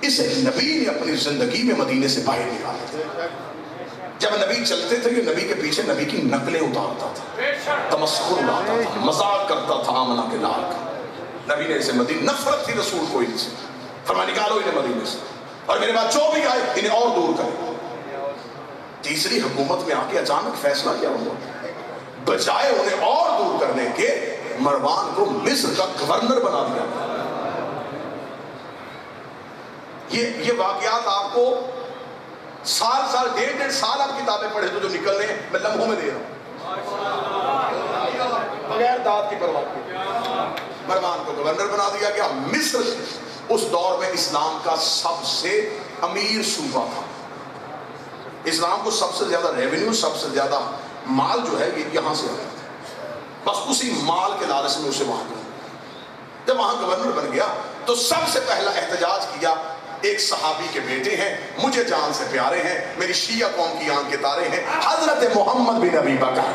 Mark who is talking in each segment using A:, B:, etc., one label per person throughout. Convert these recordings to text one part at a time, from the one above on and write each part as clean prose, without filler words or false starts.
A: اسے نبی نے اپنی زندگی میں مدینے سے باہر نکالا تھا. جب نبی چلتے تھے یہ نبی کے پیچھے نبی کی نقلیں اتارتا تھا، تمسخر اڑاتا تھا، مذاق کرتا تھا آمنہ کے لال کا. نبی نے اسے مدینے، نفرت تھی رسول کو ان سے، فرمایا نکالو انہیں مدینے سے، اور میرے بعد جو بھی آئے انہیں اور دور کریں. تیسری حکومت میں آ کے اچانک فیصلہ کیا ہوا، بجائے انہیں اور دور کرنے کے مروان کو مصر کا گورنر بنا دیا. یہ واقعات آپ کو سال ڈیڑھ سال آپ کتابیں پڑھے تو جو نکل رہے ہیں میں لمحوں میں دے رہا ہوں بغیر داد کی پرواہ کی. مروان کو گورنر بنا دیا گیا. مصر اس دور میں اسلام کا سب سے امیر صوبہ تھا. اسلام کو سب سے زیادہ ریونیو، سب سے زیادہ مال جو ہے یہ یہاں سے آتا تھا. بس اسی مال کے لالچ میں اسے وہاں گیا. جب وہاں گورنر بن گیا تو سب سے پہلا احتجاج کیا. ایک صحابی کے بیٹے ہیں، مجھے جان سے پیارے ہیں، میری شیعہ قوم کی آنکھ کے تارے ہیں، حضرت محمد بن ابی بکر.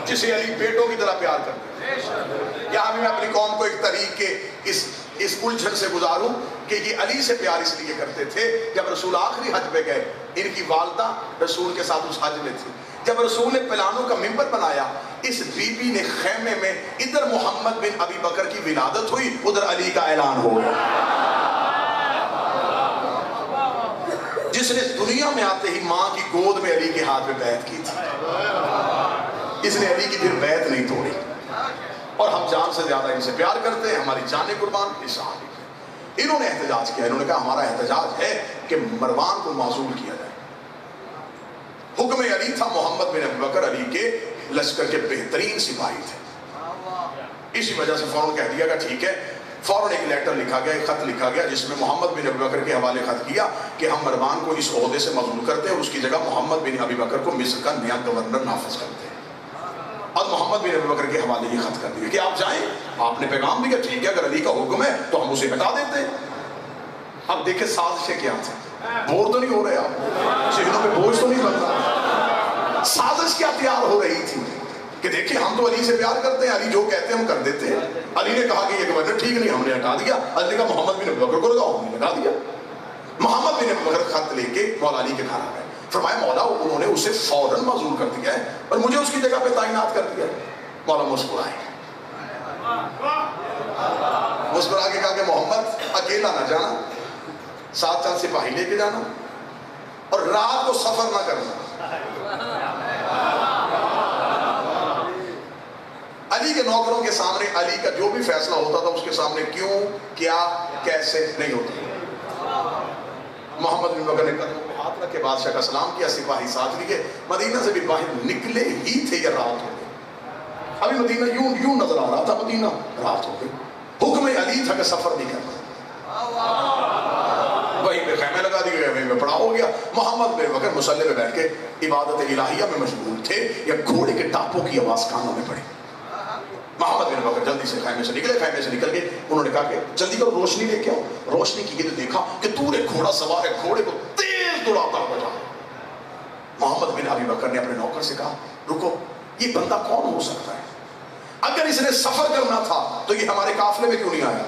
A: جسے علی بیٹوں کی طرح پیار کرتے ہیں. یہاں بھی میں اپنی قوم کو ایک طریق کے اس الجھن سے گزاروں کہ یہ علی سے پیار اس لیے کرتے تھے. جب رسول آخری حج پہ گئے، ان کی والدہ رسول کے ساتھ اس حج میں تھی. جب رسول نے پلانوں کا ممبر بنایا، اس بی بی نے خیمے میں ادھر محمد بن ابی بکر کی ولادت ہوئی، ادھر علی کا اعلان ہو گیا. جس نے دنیا میں آتے ہی ماں کی گود میں علی کے ہاتھ میں بیعت کی تھی، اس نے علی کی پھر بیعت نہیں توڑی. اور ہم جان سے زیادہ ان سے پیار کرتے ہیں، ہماری جانیں قربان اس صحابی. انہوں نے احتجاج کیا. انہوں نے کہا ہمارا احتجاج ہے کہ مروان کو معزول کیا جائے. حکم علی تھا. محمد بن ابی بکر علی کے لشکر کے بہترین سپاہی تھے. اسی وجہ سے فوراً کہہ دیا کہ ٹھیک ہے. فوراً ایک لیٹر لکھا گیا، ایک خط لکھا گیا جس میں محمد بن ابی بکر کے حوالے خط کیا کہ ہم مروان کو اس عہدے سے معزول کرتے ہیں اور اس کی جگہ محمد بن ابی بکر کو مصر کا نیا گورنر نافذ کرتے ہیں. اور محمد بن ابی بکر کے حوالے یہ خط کر دیا کہ آپ جائیں. آپ نے پیغام دیا ٹھیک ہے، اگر علی کا حکم ہے تو ہم اسے ہٹا دیتے ہیں. اب دیکھیں سازشیں کیا تھیں. بور تو نہیں ہو رہے آپ؟ ذہنوں پہ بوجھ تو نہیں بن رہا؟ سازش کیا تیار ہو رہی تھی کہ دیکھیں ہم تو علی سے پیار کرتے ہیں، علی جو کہتے ہیں ہم کر دیتے ہیں. علی نے کہا کہ یہ گورنر ٹھیک نہیں، ہم نے ہٹا دیا. علی نے کہا محمد بن ابی بکر کو لگاؤ، ہم نے لگا دیا. محمد بن ابی بکر خط لے کے مولا علی کے گھر آ گئے. فرمایا مولا انہوں نے اسے فوراً معزول کر دیا ہے اور مجھے اس کی جگہ پہ تعینات کر دیا ہے. مولا مسکرائے، مسکرا کے کہا کہ محمد اکیلا نہ جانا، ساتھ چند سپاہی لے کے جانا اور رات کو سفر نہ کرنا. علی کے نوکروں کے سامنے علی کا جو بھی فیصلہ ہوتا تھا اس کے سامنے کیوں، کیا، کیسے نہیں ہوتا. محمد بن بکر نے قدموں پہ ہاتھ رکھ کے بادشاہ کا سلام کیا. سپاہی ساتھ لیے. مدینہ سے بھی باہر نکلے ہی تھے یہ رات ہو گئی. ابھی مدینہ یوں نظر آ رہا تھا، مدینہ رات ہو گئی. حکم علی تھا کہ سفر نہیں کرنا. وہیں پہ خیمے لگا دیے گئے، وہیں پہ پڑا ہو گیا. محمد بن بکر مصلی پہ بیٹھ کے عبادت الہیہ میں مشغول تھے. یا گھوڑے کے ٹاپوں کی آواز کانوں میں پڑی. محمد بن بکر جلدی سے خیمے سے نکلے. خیمے سے نکل کے انہوں نے کہا کہ جلدی کرو، روشنی لے کے آؤ. روشنی کی تو دیکھا کہ دور ایک گھوڑا سوار ہے، گھوڑے کو تیز دوڑاتا ہوا جا. محمد بن ابی بکر نے اپنے نوکر سے کہا رکو، یہ بندہ کون ہو سکتا ہے؟ اگر اس نے سفر کرنا تھا تو یہ ہمارے قافلے میں کیوں نہیں آیا؟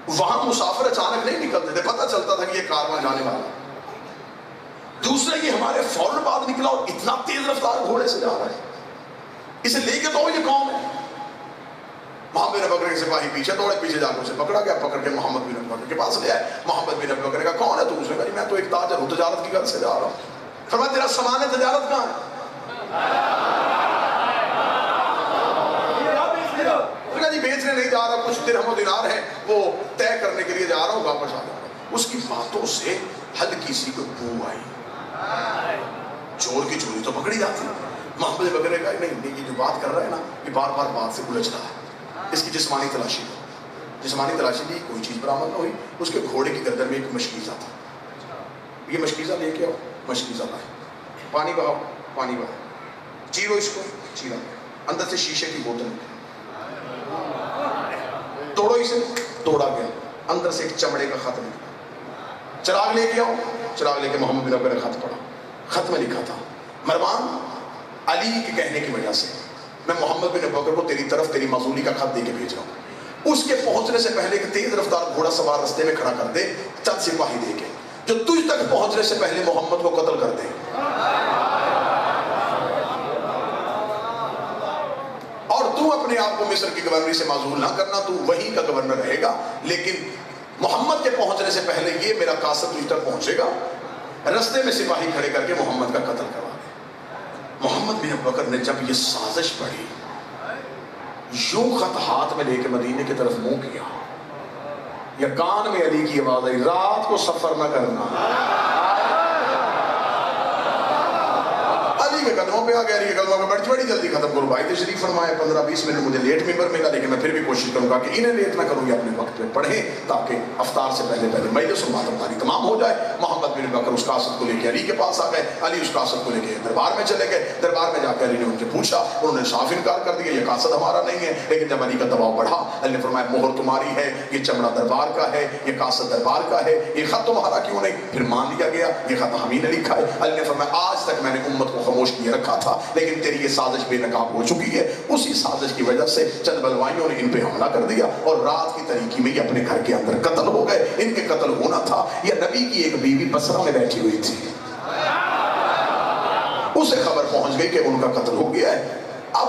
A: وہاں مسافر اچانک نہیں نکلتے تھے، پتہ چلتا تھا کہ یہ کارواں جانے والا. دوسرے یہ ہمارے فوراً بعد نکلا اور اتنا تیز رفتار گھوڑے سے جا رہا ہے، اسے لے کے تو یہ کون ہے؟ محمد بن بکر کے سپاہی پیچھے دوڑے، پیچھے جا کے اسے پکڑا گیا. پکڑ کے محمد بن بکر کے پاس لے آئے. محمد بن بکر نے کہا کون ہے تو؟ اس نے کہا میں تو ایک تاجر ہوں، تجارت کی غرض سے جا رہا ہوں. فرمایا تیرا سامان تجارت کہاں ہے؟ جی بیچنے نہیں جا رہا، کچھ درہم و دینار ہے وہ طے کرنے کے لیے جا رہا ہوں، واپس آ جاؤں. اس کی باتوں سے ہلکی سی کوئی بو آئی. چور کی چوری تو پکڑی جاتی. محمد بن بکر نے کہا نہیں، یہ جو بات کر رہا ہے نا یہ بار بار بات سے الجھ رہا ہے، اس کی جسمانی تلاشی دو. جسمانی تلاشی دی، کوئی چیز برآمد نہ ہوئی. اس کے گھوڑے کی گردن میں ایک مشکیزہ تھا. یہ مشکیزہ لے کے آؤ. مشکیزہ لائے. پانی بہاؤ، پانی بہاؤ. چیرو اس کو، چیرا. اندر سے شیشے کی بوتل نکلی. توڑو اسے، توڑا گیا. اندر سے ایک چمڑے کا خط نکلا. چراغ لے کے آؤ. چراغ لے کے محمد بن بکر نے خط پڑھا. خط میں لکھا تھا مروان علی کے کہنے کی وجہ سے میں محمد بن ابو بکر کو تیری طرف تیری معزولی کا خط دے کے بھیج رہا ہوں، اس کے پہنچنے سے پہلے ایک تیز رفتار گھوڑا سوار رستے میں کھڑا کر دے، چند سپاہی دے کے جو تجھ تک پہنچنے سے پہلے محمد کو قتل کر دے، اور تو اپنے آپ کو مصر کی گورنری سے معزول نہ کرنا، تو وہیں کا گورنر رہے گا، لیکن محمد کے پہنچنے سے پہلے یہ میرا قاصد تجھ تک پہنچے گا، رستے میں سپاہی کھڑے کر کے محمد کا قتل کروا دے۔ محمد بن ابو بکر نے جب یہ سازش پڑھی، یوں خط ہاتھ میں لے کے مدینے کی طرف منہ کیا، یا کان میں علی کی آواز آئی، رات کو سفر نہ کرنا۔ علی کے قدموں پہ آ گیا، علی کے قدموں پہ بڑی جلدی ختم کرو بھائی، تشریف فرمائے 15-20 منٹ مجھے لیٹ ممبر ملا، لیکن میں پھر بھی کوشش کروں گا کہ انہیں لیٹ نہ کروں گا، اپنے وقت پہ پڑھیں تاکہ افطار سے پہلے مجلس و بات ہماری تمام ہو جائے۔ محمد بن بکر اس قاصد کو لے کے علی کے پاس آ گئے، علی اس قاصد کو لے کے دربار میں چلے گئے، دربار میں جا کے علی نے ان سے پوچھا، انہوں نے صاف انکار کر دیا، یہ قاصد ہمارا نہیں ہے، لیکن جب علی کا دباؤ بڑھا، علی نے فرمایا مہر تمہاری ہے، یہ چمڑا دربار کا ہے، یہ قاصد دربار کا ہے، یہ خط تمہارا کیوں نہیں؟ پھر مان لیا گیا یہ خط ہم ہی نے لکھا ہے۔ علی نے فرمایا آج تک میں نے امت کو خاموش کیے رکھا تھا، لیکن تیری یہ سازش بے نقاب ہو چکی ہے، اسی سازش کی وجہ سے چند بلوائیوں نے ان پہ حملہ کر دیا، اور رات کی تاریکی میں یہ اپنے گھر کے اندر قتل ہو گئے۔ ان کے قتل ہونا تھا، یہ نبی کی ایک بیوی بصرہ میں بیٹھی ہوئی تھی، اسے خبر پہنچ گئی کہ ان کا قتل ہو گیا ہے۔ اب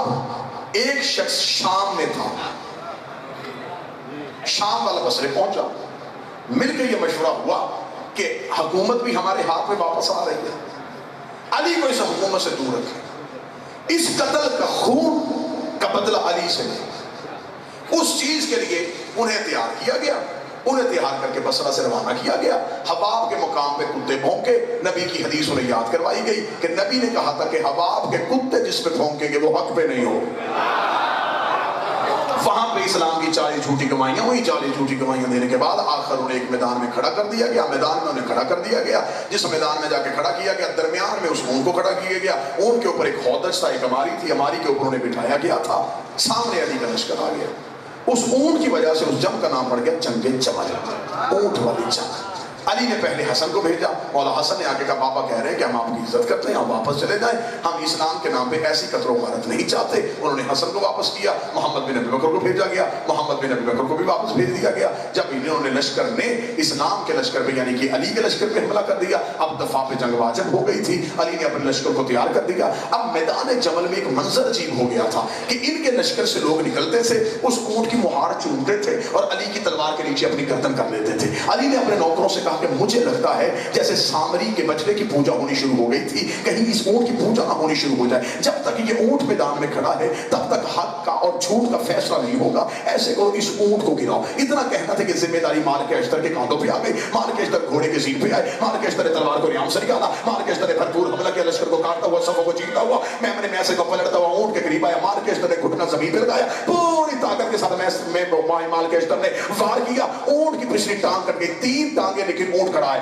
A: ایک شخص شام میں تھا، شام والا بصرے پہنچا، مل کے یہ مشورہ ہوا کہ حکومت بھی ہمارے ہاتھ میں واپس آ رہی ہے، علی کو اس حکومت سے دور رکھے، اس قتل کا خون کا بدلہ علی سے لے۔ اس چیز کے لیے انہیں تیار کیا گیا، انہیں تیار کر کے بصرہ سے روانہ کیا گیا۔ حباب کے مقام پہ کتے بھونکے، نبی کی حدیث انہیں یاد کروائی گئی کہ نبی نے کہا تھا کہ حباب کے کتے جس پہ بھونکیں گے وہ حق پہ نہیں ہو۔ وہاں پہ اسلام کی 40 جھوٹی گواہیاں ہوئی، 40 جھوٹی گواہیاں دینے کے بعد آخر انہیں ایک میدان میں کھڑا کر دیا گیا، میدان میں انہیں کھڑا کر دیا گیا، جس میدان میں جا کے کھڑا کیا گیا درمیان میں اس اونٹ کو کھڑا کیا گیا، اونٹ کے اوپر ایک خودج تھا، ایک اماری تھی، اماری کے اوپر انہیں بٹھایا گیا تھا، سامنے علی کا لشکر آ گیا۔ اس اونٹ کی وجہ سے اس جنگ کا نام پڑ گیا جنگ جمل، اونٹ والی جنگ۔ علی نے پہلے حسن کو بھیجا، مولا حسن نے آ کے کہا بابا کہہ رہے ہیں کہ ہم آپ کی عزت کرتے ہیں، ہم واپس چلے جائیں، ہم اسلام کے نام پہ ایسی قتل و غارت نہیں چاہتے۔ انہوں نے حسن کو واپس کیا، محمد بن ابو بکر کو بھیجا گیا، محمد بن ابو بکر کو بھی واپس بھیج دیا گیا۔ جب انہوں نے لشکر نے اسلام کے لشکر پہ یعنی کہ علی کے لشکر پہ حملہ کر دیا، اب دفاع پہ جنگ واجب ہو گئی تھی، علی نے اپنے لشکر کو تیار کر دیا۔ اب میدان جمل میں ایک منظر عجیب ہو گیا تھا کہ ان کے لشکر سے لوگ نکلتے تھے، اس اونٹ کی مہار چومتے تھے اور علی کی تلوار کے نیچے اپنی گردن کر لیتے تھے۔ علی نے اپنے نوکروں سے کہا کہ مجھے لگتا ہے جیسے سامری کے بچڑے کی پوجا ہونی شروع ہو گئی تھی، کہیں اس اونٹ کی پوجا نہ ہونی شروع ہو جائے، جب تک یہ اونٹ میدان میں کھڑا ہے تب تک حق کا اور جھوٹ کا فیصلہ نہیں ہوگا، ایسے کو اس اونٹ کو گراؤ۔ اتنا کہنا تھا کہ ذمہ داری مالک اشتر کے کاندھوں پہ آ گئی، مالک اشتر گھوڑے کے سیٹ پہ آئے، مالک اشتر نے تلوار کو ریام سے نکالا، مالک اشتر نے بھرپور حملہ کیا، لشکر کو کاٹتا ہوا، صفوں کو چیرتا ہوا، میمنے میسے کو پلٹتا ہوا اونٹ کے قریب آیا، مالک اشتر نے گھٹنا زمین پہ لگایا، پوری طاقت کے ساتھ مالک اشتر نے وار کیا، اونٹ کی پچھلی ٹانگ کٹ گئی، 3 ٹانگیں لیکن اونٹ کھڑا ہے۔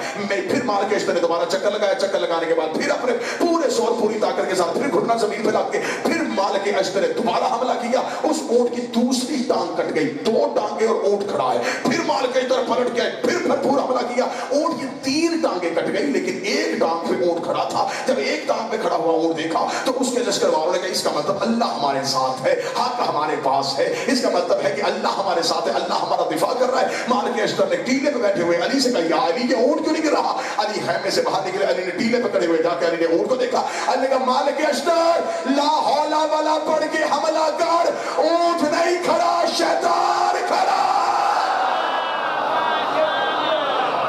A: پھر مالک اشتر نے دوبارہ چکر لگایا، چکر لگانے کے بعد پھر اپنے پورے زور پوری طاقت کے ساتھ پھر گھٹنا زمین پہ لگ کے پھر مالک اشتر نے دوبارہ حملہ کیا، اس اونٹ کی دوسری ٹانگ کٹ گئی، 2 ٹانگیں اور اونٹ کھڑا ہے، پھر مالک اشتر پلٹ گیا، پھر پورا حملہ کیا، اونٹ کی 3 ٹانگیں کٹ گئی لیکن ایک ٹانگ پہ اونٹ کھڑا تھا۔ جب ایک ٹانگ پہ کھڑا ہوا اونٹ دیکھا تو اس کے لشکر والوں نے کہا اس کا مطلب اللہ ہمارے ساتھ ہے، حق ہمارے پاس ہے، اس کا مطلب ہے کہ اللہ ہمارے ساتھ ہے، اللہ ہمارا دفاع کر رہا ہے۔ مالک اشتر نے ٹیلے پہ بیٹھے ہوئے علی سے کہا یا علی یہ اونٹ کیوں نہیں گر رہا؟ علی خیمے سے باہر نکلے، علی نے ٹیلے پہ کھڑے ہوئے جا کے علی نے اونٹ کو دیکھا، علی نے کہا مالک اشتر لا حول ولا پڑھ کے حملہ کر، اونٹ نہیں کھڑا شیطان کھڑا،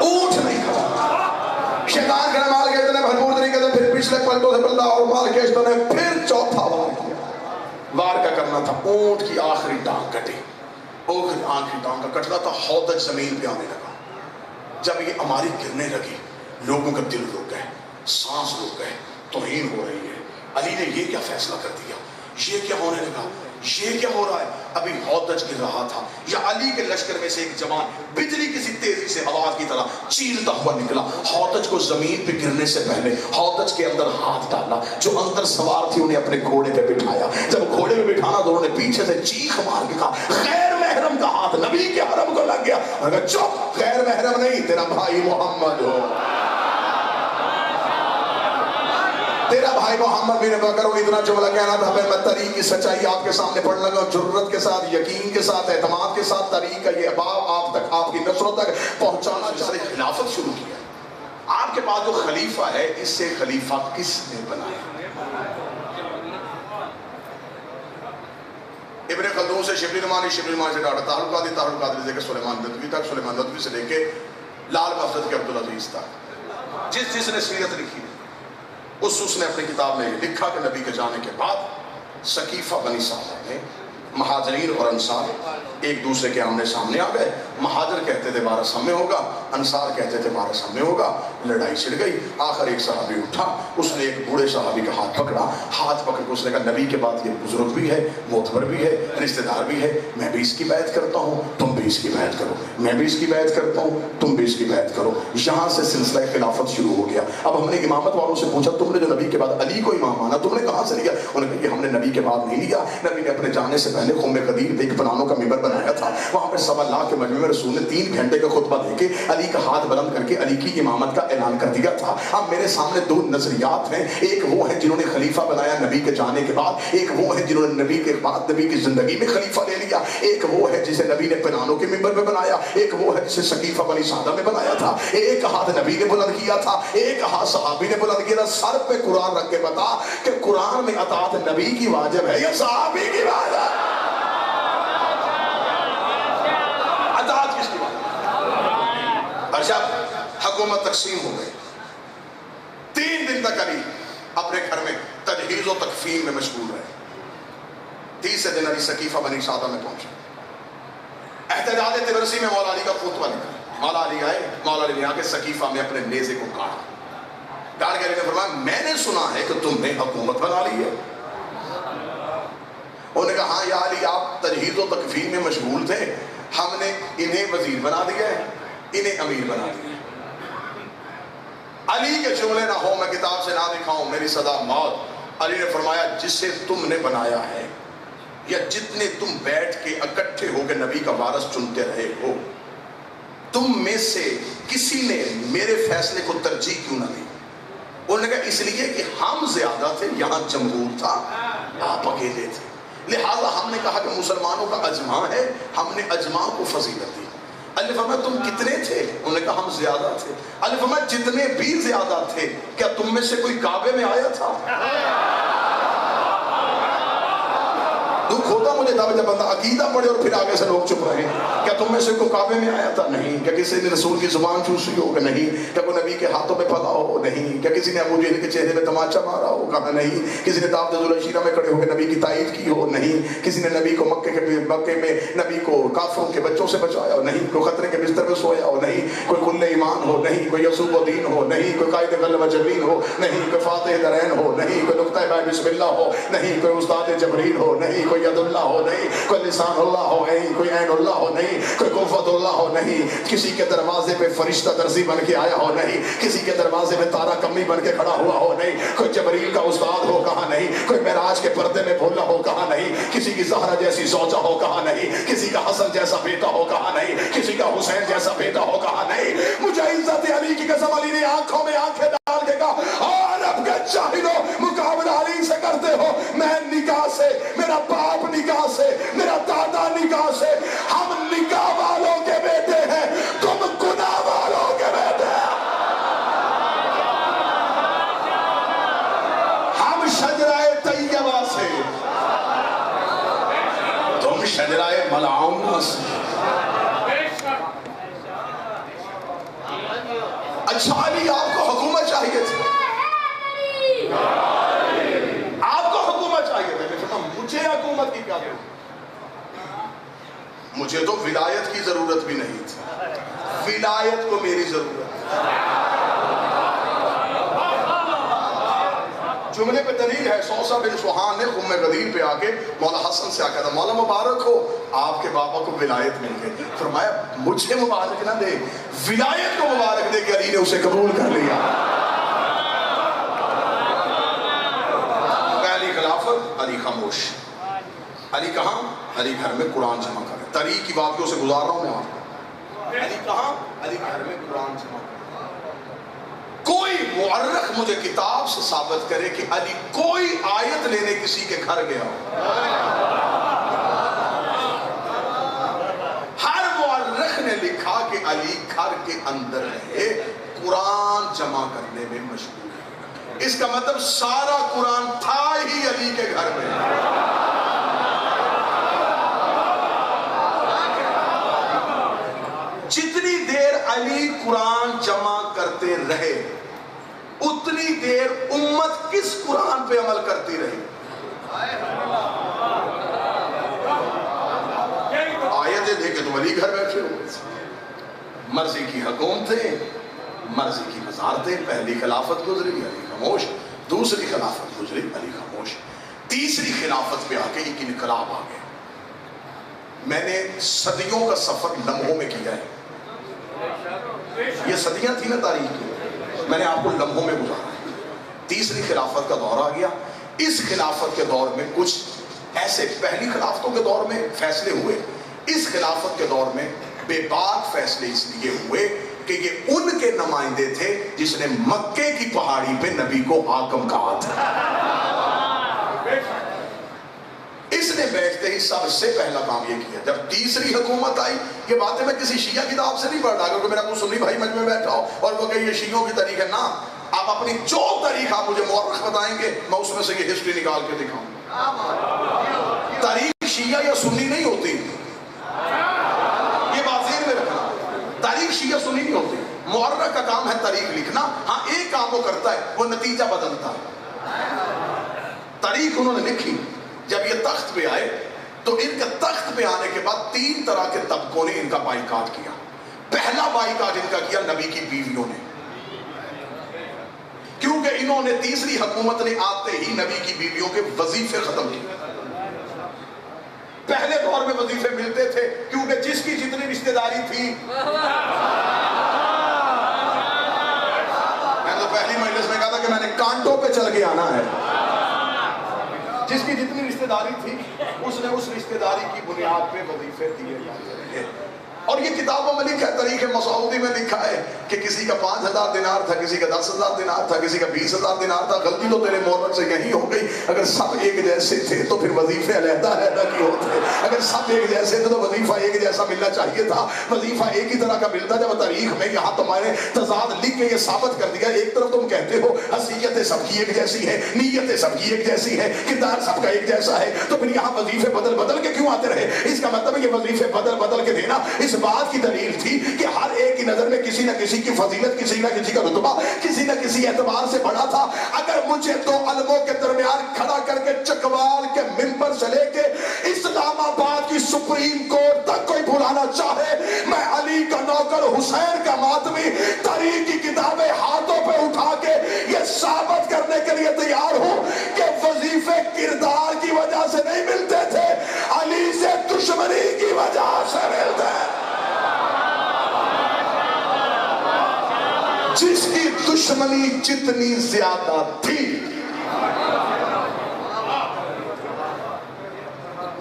A: اونٹ نہیں کھڑا، شیطان کھڑا۔ مالک اشتر نے بھرپور طریقے سے پھر پچھلے پلٹوں سے بلدا اور مالک اشتر نے پھر چوتھا وار کیا، وار کا کرنا تھا، اونٹ کی آخری ٹانگ کٹی، آخری ٹانگ کا کٹنا تھا، ہودج زمین پہ آنے لگا۔ جب یہ اماری گرنے لگی لوگوں کا دل رک گئے، سانس رک گئے، توہین ہو رہی ہے۔ علی نے یہ کیا فیصلہ کر دیا، یہ کیا ہونے لگا، یہ کیا ہو رہا ہے؟ ابھی ہودج گر رہا تھا یا علی کے لشکر میں سے ایک جوان بجلی کسی تیزی سے آواز کی طرح چیلتا ہوا نکلا، ہودج کو زمین پہ گرنے سے پہلے ہودج کے اندر ہاتھ ڈالا، جو اندر سوار تھی انہیں اپنے گھوڑے پہ بٹھایا۔ جب گھوڑے پہ بٹھانا تو انہوں نے پیچھے سے چیخ مار کے کہا غیر محرم کا ہاتھ نبی کے حرم کو لگ گیا۔ انہوں نے کہا چپ، غیر محرم نہیں، تیرا بھائی محمد ہو۔ تیرا بھائی محمد بن بکر اتنا جملہ کہنا تھا میں طریق کی سچائی آپ کے سامنے پڑھ لگا، جرت کے ساتھ، یقین کے ساتھ، اعتماد کے ساتھ طریق کا یہ باب آپ تک، آپ کی نسلوں تک پہنچانا چاہے۔ خلافت شروع کیا۔ آپ کے پاس جو خلیفہ ہے، اس سے خلیفہ کس نے بنایا؟ ابن خلدون سے شبلی نمانی، شبلی نمانی سے ڈاکٹر طاہر القادری، طاہر القادری سے لے کے سلیمان ندوی تک، سلیمان ندوی سے لے کے لال محفوظ کے عبدالعزیز تک، جس نے سیرت لکھی اس نے اپنی کتاب میں لکھا کہ نبی کے جانے کے بعد ثقیفہ بنی سعدہ میں مہاجرین اور انصار ایک دوسرے کے آمنے سامنے آ گئے۔ مہاجر کہتے تھے بارہ سامنے ہوگا، انصار کہتے تھے بارہ سامنے ہوگا، لڑائی چھڑ گئی۔ آخر ایک صحابی اٹھا، اس نے ایک بوڑھے صحابی کا ہاتھ پکڑا، ہاتھ پکڑ کے اس نے کہا نبی کے بعد یہ بزرگ بھی ہے، معتبر بھی ہے، رشتہ دار بھی ہے، میں بھی اس کی بیعت کرتا ہوں، تم بھی اس کی بیعت کرو، میں بھی اس کی بیعت کرتا ہوں، تم بھی اس کی بیعت کرو۔ یہاں سے سلسلہ خلافت شروع ہو گیا۔ اب ہم نے امامت والوں سے پوچھا تم نے جو نبی کے بعد علی کو امام مانا تم نے کہاں سے لیا؟ انہوں نے کہا یہ ہم نے نبی کے بعد نہیں لیا، نبی نے اپنے جانے سے پہلے خم قدیر ایک بنانوں کا ممبر بنایا تھا، وہاں پہ 1.25 لاکھ کے مجمع میں رسول نے 3 گھنٹے کا خطبہ دے کے علی کا ہاتھ بلند کر کے علی کی امامت کا اعلان کر دیا تھا۔ اب میرے سامنے 2 نظریات ہیں، ایک وہ ہے جنہوں نے خلیفہ بنایا نبی کے جانے کے بعد، ایک وہ ہے جنہوں نے نبی کے بعد نبی کی زندگی میں خلیفہ لے لیا، ایک وہ ہے جسے نبی نے بنانوں کے ممبر میں بنایا، ایک وہ ہے جسے ثقیفہ بنی سعدہ میں بنایا تھا۔ ایک ہاتھ نبی نے بلند کیا تھا، ایک ہاتھ صحابی نے بلند کیا تھا۔ سر پہ قرآن رکھ کے بتا کہ قرآن میں اطاعت نبی کی واجب ہے یا صحابی کی واجب؟ اطاعت کس کی واجب؟ اور جب حکومت تقسیم ہو گئی 3 دن تک علی اپنے گھر میں تجہیز و تکفین میں مشغول رہے۔ 30 دن علی ثقیفہ بنی سعدہ میں پہنچے۔ احتجاج طبرسی میں مولا علی کا خطبہ نکلا۔ مولا علی آئے، مولا علی نے آ کے ثقیفہ میں اپنے نیزے کو کاٹا، کاٹ کے علی نے فرمایا میں نے سنا ہے کہ تم نے حکومت بنا لی ہے۔ انہوں نے کہا ہاں یا علی آپ تجہیز و تکفین میں مشغول تھے، ہم نے انہیں وزیر بنا دیا ہے، انہیں امیر بنا دیا ہے۔ علی کے جملے نہ ہو میں کتاب سے نہ دکھاؤں میری صدا موت۔ علی نے فرمایا جسے تم نے بنایا ہے یا جتنے تم بیٹھ کے اکٹھے ہو کے نبی کا وارث چنتے رہے ہو، تم میں سے کسی نے میرے فیصلے کو ترجیح کیوں نہ دی؟ انہوں نے کہا اس لیے کہ ہم زیادہ تھے، یہاں جمہور تھا، آپ اکیلے تھے، لہٰذا ہم نے کہا کہ مسلمانوں کا اجماع ہے، ہم نے اجماع کو فضیلت دی۔ علی فرمایا تم کتنے تھے؟ انہوں نے کہا ہم زیادہ تھے۔ علی فرمایا جتنے بھی زیادہ تھے کیا تم میں سے کوئی کعبے میں آیا تھا؟ دکھ ہوتا مجھے تھا جب بندہ عقیدہ پڑھے اور پھر آگے سے لوگ چپ رہے۔ کیا تم میں سے کوئی کعبے میں آیا تھا؟ نہیں۔ کیا کسی نے رسول کی زبان چوسی ہو؟ کہ نہیں۔ کیا کوئی نبی کے ہاتھوں میں پھلا ہو؟ نہیں۔ کیا کسی نے ابو جہل کے چہرے میں تماچا مارا ہو؟ کہا نہیں۔ کسی نے دعوت ذوالعشیرہ میں کھڑے ہو کے نبی کی تائید کی ہو؟ نہیں۔ کسی نے نبی کو مکے میں نبی کو کافروں کے بچوں سے بچایا ہو؟ نہیں۔ کوئی خطرے کے بستر میں سویا ہو؟ نہیں۔ کوئی کل ایمان ہو؟ نہیں۔ کوئی یسوع الدین ہو؟ نہیں۔ کوئی قائد غلبہ جبرین ہو؟ نہیں۔ کوئی فاتح درین ہو؟ نہیں۔ کوئی نقطہ بائے بسم اللہ ہو؟ نہیں۔ کوئی استاد جبریل ہو؟ نہیں۔ کوئی ید اللہ ہو؟ نہیں۔ کوئی لسان اللہ ہو؟ نہیں۔ کوئی عین اللہ ہو؟ نہیں۔ کوئی قوت اللہ ہو؟ نہیں۔ کسی کے دروازے پہ فرشتہ درزی بن کے آیا ہو؟ نہیں۔ کسی کے دروازے پہ تارا کمی بن کے کھڑا ہوا ہو؟ نہیں۔ کوئی جبریل کا استاد ہو؟ کہا نہیں۔ کوئی معراج کے پردے میں بھولا ہو؟ کہا نہیں۔ کسی کی زہرا جیسی زوجہ ہو؟ کہا نہیں۔ کسی کا حسن جیسا بیٹا ہو؟ کہا نہیں۔ کسی کا حسین جیسا بیٹا ہو؟ کہا نہیں۔ مجھے عزت علی کی قسم علی نے آنکھوں میں آنکھیں ڈال کے کہا عرب کے جاہلوں مقابلہ علی سے کرتے ہو، میں نکاح سے، میرا باپ نکاح سے، میرا دادا نکاح سے، ہم نکاح والوں کے بیٹے ہیں، تم گناہ والوں کے بیٹے ہیں۔ ہم شجرہ طیبہ سے، تم شجرہ ملعونہ سے۔ اچھا علی آپ کو حکومت چاہیے تھی، آپ کو حکومت چاہیے تھی، مجھے حکومت کی کیا ضرورت؟ مجھے تو ولایت کی ضرورت بھی نہیں تھی، ولایت کو میری ضرورت۔ جملے پہ دلیل ہے، سوسہ بن سوہان نے خم قدیر پہ آ کے مولا حسن سے آ کہا تھا مولا مبارک ہو آپ کے بابا کو ولایت مل گئی۔ فرمایا مجھے مبارک نہ دے، ولایت کو مبارک دے کہ علی نے اسے قبول کر لیا۔ پہلی خلافت، علی خاموش۔ علی کہاں؟ علی گھر میں قرآن جمع کرے۔ تاریخ کی واقعوں سے گزار رہا ہوں میں آپ کو۔ علی کہاں؟ علی گھر میں قرآن جمع کرے۔ کوئی مورخ مجھے کتاب سے ثابت کرے کہ علی کوئی آیت لینے کسی کے گھر گیا ہو. ہر مورخ نے لکھا کہ علی گھر کے اندر رہے، قرآن جمع کرنے میں مشغول ہے. اس کا مطلب سارا قرآن تھا ہی علی کے گھر میں. جتنی دیر علی قرآن جمع کرتے رہے اتنی دیر امت کس قرآن پہ عمل کرتی رہی؟ آیتیں دے کے تم علی گھر بیٹھے ہو. مرضی کی حکومتیں، مرضی کی وزارتیں. پہلی خلافت گزری علی خاموش، دوسری خلافت گزری علی خاموش، تیسری خلافت پہ آ کے ایک انقلاب آ گیا. میں نے صدیوں کا سفر لمحوں میں کیا ہے. یہ صدیاں تھی نا تاریخ کی، میں نے آپ کو لمحوں میں گزارا. تیسری خلافت کا دور آ گیا. اس خلافت کے دور میں کچھ ایسے پہلی خلافتوں کے دور میں فیصلے ہوئے، اس خلافت کے دور میں بے باک فیصلے اس لیے ہوئے کہ یہ ان کے نمائندے تھے جس نے مکے کی پہاڑی پہ نبی کو حاکم کہا تھا. اس نے بیٹھتے ہی سب سے پہلا کام یہ کیا. جب تیسری حکومت آئی، یہ باتیں میں کسی شیعہ کتاب سے نہیں پڑھ رہا کیونکہ میرا کوئی سنی بھائی مجمع میں بیٹھا ہو اور وہ کہ یہ شیعوں کی تاریخ ہے. نا، آپ اپنی جو تاریخ آپ مجھے مورخ بتائیں گے میں اس میں سے یہ ہسٹری نکال کے دکھاؤں. تاریخ شیعہ یا سنی نہیں ہوتی، یہ بات ذہن میں رکھنا. تاریخ شیعہ سنی نہیں ہوتی. مورخ کا کام ہے تاریخ لکھنا. ہاں ایک کام وہ کرتا ہے، وہ نتیجہ بدلتا ہے. تاریخ انہوں نے لکھی. جب یہ تخت پہ آئے تو ان کے تخت پہ آنے کے بعد 3 طرح کے طبقوں نے ان کا بائیکاٹ کیا. پہلا بائیکاٹ ان کا کیا نبی کی بیویوں نے، کیونکہ انہوں نے تیسری حکومت نے آتے ہی نبی کی بیویوں کے وظیفے ختم کیے. پہلے دور میں وظیفے ملتے تھے کیونکہ جس کی جتنی رشتہ داری تھی. میں تو پہلی مجلس میں کہا تھا کہ میں نے کانٹوں پہ چل کے آنا ہے. جس کی جتنی رشتہ داری تھی اس نے اس رشتہ داری کی بنیاد پہ وظیفے دیے جاتے رہے. اور یہ کتابوں میں لکھا ہے، تاریخ مسعودی میں لکھا ہے کہ کسی کا 5000 دینار تھا، کسی کا 10,000 دینار تھا، کسی کا 20,000 دینار تھا. غلطی تو تیرے مورخ سے یہی ہو گئی. اگر سب ایک جیسے تھے تو پھر وظیفے علیحدہ علیحدہ کیوں ہوتے؟ اگر سب ایک جیسے تھے تو وظیفہ ایک جیسا ملنا چاہیے تھا. وظیفہ ایک ہی طرح کا ملتا. جب تاریخ میں یہاں تمہارے تضاد لکھ کے یہ ثابت کر دیا، ایک طرف تم کہتے ہو حیثیتیں سب کی ایک جیسی ہے، نیتیں سب کی ایک جیسی ہے، کردار سب کا ایک جیسا ہے، تو پھر یہاں وظیفے بدل بدل کے کیوں آتے رہے؟ اس کا مطلب ہے یہ وظیفے بدل بدل کے دینا اس بات کی دلیل تھی کہ ہر ایک کی نظر میں کسی نہ کسی کی فضیلت، کسی نہ کسی کا رتبہ کسی نہ کسی اعتبار سے بڑا تھا. اگر مجھے 2 علموں کے درمیان کھڑا کر کے چکوال کے منبر سے لے کے اسلام آباد کی سپریم کورٹ تک کوئی بلانا چاہے، میں علی کا نوکر حسین کا ماتمی تاریخ کی کتابیں ہاتھوں پہ اٹھا کے یہ ثابت کرنے کے لیے تیار ہوں کہ وظیفے کردار کی وجہ سے نہیں ملتے تھے، علی سے دشمنی کی وجہ سے ملتے ہیں. جس کی دشمنی جتنی زیادہ تھی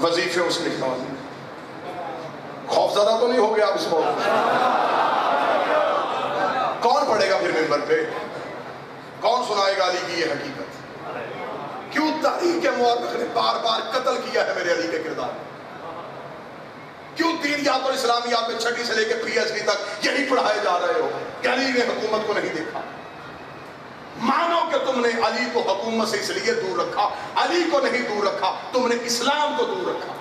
A: وظیفے اس نے کھا دی. خوف زدہ تو نہیں ہو گیا آپ اس کو؟ کون پڑھے گا پھر ممبر پہ؟ کون سنائے گا علی کی یہ حقیقت؟ کیوں تاریخ کے مورخ نے بار بار قتل کیا ہے میرے علی کے کردار؟ کیوں دینیات اور اسلامیات میں 6 سے لے کے PhD تک یہی پڑھائے جا رہے ہو کہ علی نے حکومت کو نہیں دیکھا؟ مانو کہ تم نے علی کو حکومت سے اس لیے دور رکھا، علی کو نہیں دور رکھا، تم نے اسلام کو دور رکھا.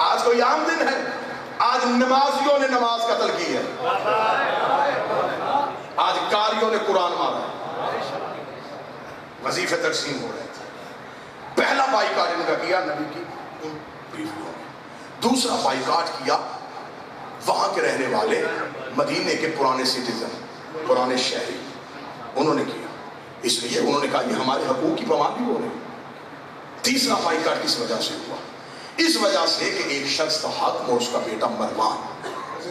A: آج کوئی عام دن ہے، آج نمازیوں نے نماز قتل کی ہے، آج قاریوں نے قرآن مارا ہے، وظیفے تقسیم ہو رہے تھے. پہلا بائیکاٹ ان کا کیا نبی کی بیویوں نے. دوسرا بائیکاٹ کیا وہاں کے رہنے والے مدینے کے پرانے سٹیزن، پرانے شہری، انہوں نے کیا. اس لیے انہوں نے کہا یہ ہمارے حقوق کی پامالی ہو رہی. تیسرا بائیکاٹ کس وجہ سے ہوا؟ اس وجہ سے کہ ایک شخص تھا حاکم اور اس کا بیٹا مروان.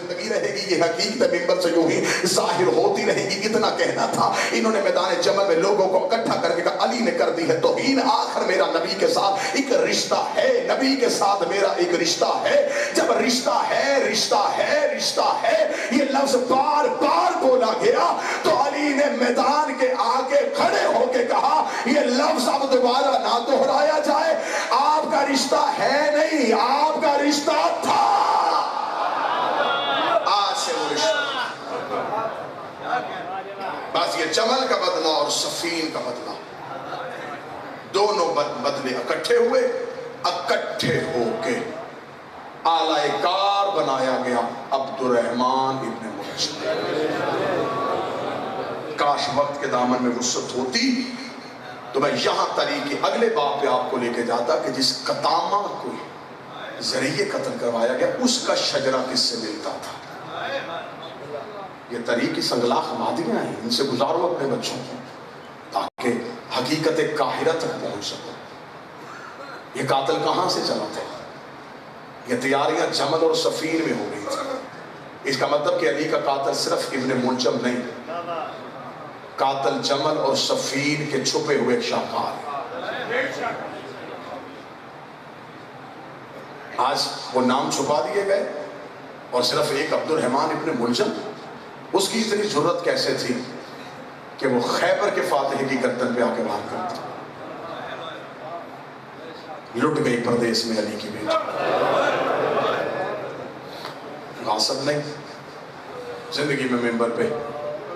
A: زندگی رہے گی یہ حقیقت ممبر سے یوں ہی ظاہر ہوتی رہے گی. اتنا کہنا تھا. انہوں نے میدان جمل میں لوگوں کو اکٹھا کر کے کہا علی نے کر دی ہے توہین. آخر میرا نبی کے ساتھ ایک رشتہ ہے, نبی کے ساتھ میرا ایک رشتہ ہے. جب رشتہ ہے رشتہ ہے رشتہ ہے یہ لفظ بار بار بولا گیا تو علی نے میدان کے آگے کھڑے ہو کے کہا یہ لفظ اب دوبارہ نہ دہرایا جائے. آپ کا رشتہ ہے نہیں, آپ کا رشتہ تھا. آج سے وہ رشتہ بس یہ جمل کا بدلہ اور صفین کا بدلہ دونوں بدلے اکٹھے ہوئے. اکٹھے ہو کے آلائے کار بنایا گیا عبد الرحمن ابن ملجم. کاش وقت کے دامن میں وسعت ہوتی تو میں یہاں طریقے اگلے باب پہ آپ کو لے کے جاتا کہ جس قطامہ کو ذریعے قتل کروایا گیا اس کا شجرہ کس سے ملتا تھا. یہ طریقی سنگلاخ مادیاں ہیں, ان سے گزارو اپنے بچوں کو تاکہ حقیقت قاہرہ تک پہنچ سکو. یہ قاتل کہاں سے چلا تھا؟ یہ تیاریاں جمل اور صفین میں ہو گئی تھی. اس کا مطلب کہ علی کا قاتل صرف ابن ملجم نہیں, قاتل جمل اور صفین کے چھپے ہوئے ایک شاہکار ہے. آج وہ نام چھپا دیے گئے اور صرف ایک عبد الرحمن ابن ملجم. اس کی اتنی جرت کیسے تھی کہ وہ خیبر کے فاتح کی گردن پہ آ کے وار کرتا. لٹ گئی پردیس میں علی کی بیٹی. غاصب نہیں, زندگی میں ممبر پہ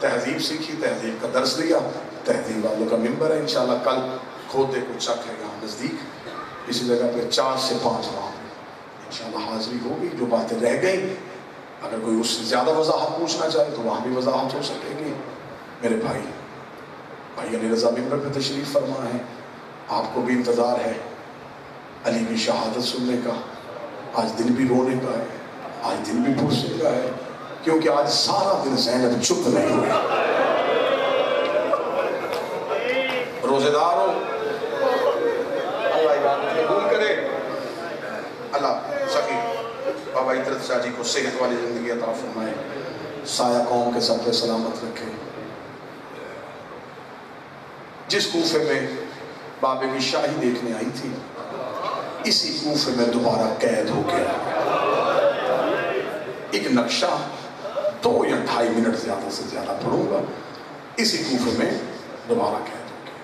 A: تہذیب سیکھی, تہذیب کا درس لیا. تہذیب والوں کا ممبر ہے انشاءاللہ. کل کھوتے کو چک ہے یہاں نزدیک اسی جگہ پہ 4 سے 5 ماہ انشاءاللہ حاضری ہوگی. جو باتیں رہ گئیں اگر کوئی اس سے زیادہ وضاحت پوچھنا چاہے تو وہاں بھی وضاحت ہو سکے گی. میرے بھائی علی رضا ممبر پہ تشریف فرما ہے. آپ کو بھی انتظار ہے علی کی شہادت سننے کا. آج دن بھی رونے کا ہے, آج دن بھی پرسے کا ہے, کیونکہ آج سارا دن زینب چپ نہیں ہوئی. روزے دار ہو, اللہ عبادت قبول کرے. اللہ سکی بابا عطرت شاہ جی کو صحت والی زندگی عطا فرمائے, سایہ قوم کے سب پہ سلامت رکھے. جس کوفے میں بابے کی شاہی دیکھنے آئی تھی اسی کوفے میں دوبارہ قید ہو گیا. ایک نقشہ 2 یا 2.5 منٹ زیادہ سے زیادہ پڑھوں گا. اسی کوفے میں دوبارہ قید ہو گیا.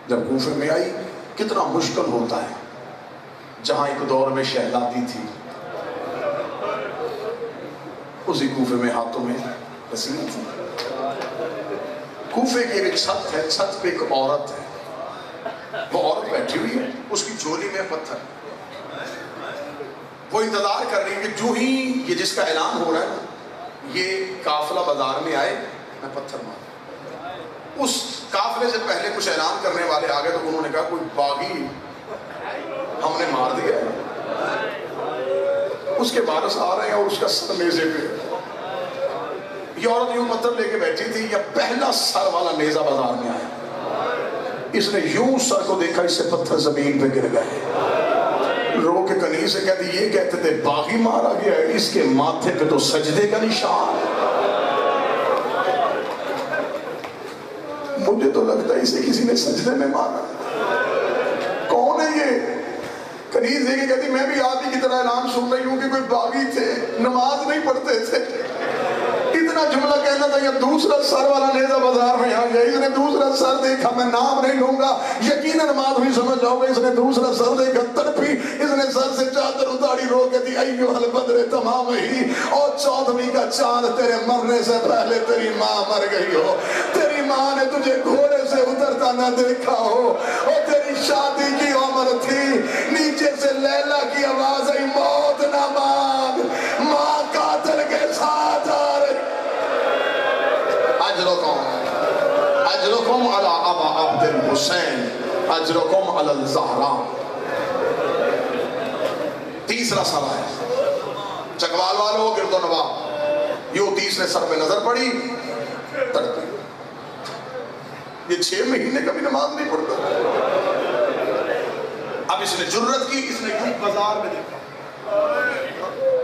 A: جب کوفے میں آئی کتنا مشکل ہوتا ہے جہاں ایک دور میں شہزادی تھی اسی کوفے میں ہاتھوں میں رسیاں تھی. کوفے کی ایک چھت ہے, چھت پہ ایک عورت ہے. وہ عورت بیٹھی ہوئی ہے, اس کی جھولی میں پتھر. وہ انتظار کر رہی ہے کہ جو ہی یہ جس کا اعلان ہو رہا ہے یہ قافلہ بازار میں آئے میں پتھر ماروں. اس قافلے سے پہلے کچھ اعلان کرنے والے آگے تو انہوں نے کہا کوئی باغی ہم نے مار دیا. اس کے وارث آ رہے ہیں اور اس کا سر نیزے پہ. یہ عورت یوں پتھر لے کے بیٹھی تھی, یا پہلا سر والا نیزہ بازار میں آیا. اس نے یوں سر کو دیکھا, اس سے پتھر زمین پہ گر گئے. رو کے کنی سے کہتی یہ کہتے تھے باغی مارا گیا ہے, اس کے ماتھے پہ تو سجدے کا نشان. مجھے تو لگتا ہے اسے کسی نے سجدے میں مارا. کون ہے یہ؟ کنیز دیکھے کہتی میں بھی آپ ہی کی طرح اعلان سن رہی ہوں کہ کوئی باغی تھے, نماز نہیں پڑھتے تھے. اتنا جملہ کہنا تھا, یہ دوسرا سر والا نیزہ بازار میں آ گیا. اس نے دوسرا سر دیکھا, میں نام نہیں لوں گا, یقیناً بات بھی سمجھ جاؤ گے. اس نے دوسرا سر دیکھا, تڑپی, اس نے سر سے چادر اتاری, رو کے دی ایوہ البدر تمام ہی, اور 14ویں کا چاند تیرے مرنے سے پہلے تیری ماں مر گئی ہو. تیری ماں نے تجھے گھوڑے سے اترتا نہ دیکھا ہو, اور تیری شادی کی عمر تھی. نیچے سے لیلا کی آواز آئی, موت نہ مانگ, ماں قاتل کے ساتھ آ رہی. اجرکم علی ابا عبد الحسین, اجرکم علی الزہرا. تیسرا سر ہے چکوال والوں گرد و نواح. یوں تیسرے سر پہ نظر پڑی, تڑپی. یہ 6 مہینے کا بھی نماز نہیں پڑھتا. اب اس نے جرت کی, اس نے یوں بازار میں دیکھا